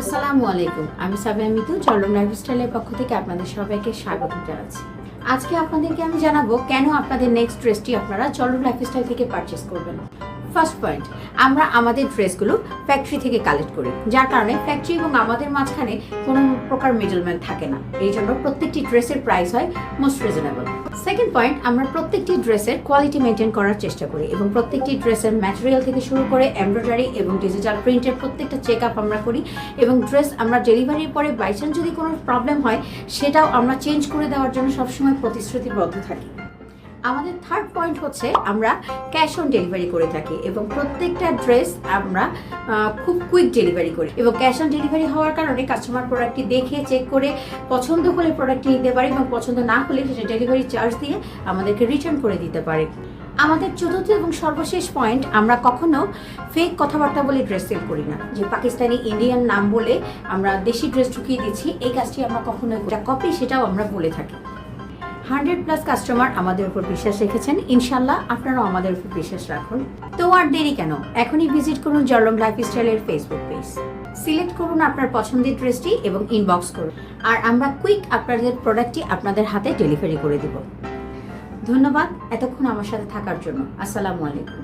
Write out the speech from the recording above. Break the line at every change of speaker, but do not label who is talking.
আসসালামু আলাইকুম, আমি সাবিয়া মিতু জলরং লাইফস্টাইলের পক্ষ থেকে আপনাদের সবাইকে স্বাগত জানাচ্ছি। আজকে আপনাদেরকে আমি জানাবো কেন আপনাদের নেক্সট ড্রেসটি আপনারা জলরং লাইফস্টাইল থেকে পারচেস করবেন। ফার্স্ট পয়েন্ট, আমরা আমাদের ড্রেসগুলো ফ্যাক্টরি থেকে কালেক্ট করি, যার কারণে ফ্যাক্টরি এবং আমাদের মাঝখানে কোনো প্রকার মিডলম্যান থাকে না। এই জন্য প্রত্যেকটি ড্রেসের প্রাইস হয় মোস্ট রিজনেবল। সেকেন্ড পয়েন্ট, আমরা প্রত্যেকটি ড্রেসের কোয়ালিটি মেনটেন করার চেষ্টা করি এবং প্রত্যেকটি ড্রেসের ম্যাটেরিয়াল থেকে শুরু করে এমব্রয়ডারি এবং ডিজিটাল প্রিন্টের প্রত্যেকটা চেক আপ আমরা করি এবং ড্রেস আমরা ডেলিভারির পরে বাইচান্স যদি কোনো প্রবলেম হয় সেটাও আমরা চেঞ্জ করে দেওয়ার জন্য সবসময় প্রতিশ্রুতিবদ্ধ থাকি। আমাদের থার্ড পয়েন্ট হচ্ছে আমরা ক্যাশ অন ডেলিভারি করে থাকি এবং প্রত্যেকটা ড্রেস আমরা খুব কুইক ডেলিভারি করি এবং ক্যাশ অন ডেলিভারি হওয়ার কারণে কাস্টমার প্রোডাক্টটি দেখে চেক করে পছন্দ হলে প্রোডাক্টটি নিতে পারে এবং পছন্দ না হলে সেটা ডেলিভারি চার্জ দিয়ে আমাদেরকে রিটার্ন করে দিতে পারে। আমাদের চতুর্থ এবং সর্বশেষ পয়েন্ট, আমরা কখনো ফেক কথাবার্তা বলে ড্রেস সেল করি না, যে পাকিস্তানি ইন্ডিয়ান নাম বলে আমরা দেশি ড্রেস ঢুকিয়ে দিচ্ছি, এই কাজটি আমরা কখনো কপি সেটাও আমরা বলে থাকি। 100+ কাস্টমার আমাদের উপর বিশ্বাস রেখেছেন, ইনশাল্লাহ আপনারাও আমাদের উপর বিশ্বাস রাখুন। তো আর দেরি কেন, এখনই ভিজিট করুন জলরং লাইফস্টাইলের ফেসবুক পেজ, সিলেক্ট করুন আপনার পছন্দের ড্রেসটি এবং ইনবক্স করুন, আর আমরা কুইক আপনাদের প্রোডাক্টটি আপনাদের হাতে ডেলিভারি করে দিব। ধন্যবাদ এতক্ষণ আমার সাথে থাকার জন্য। আসসালামু আলাইকুম।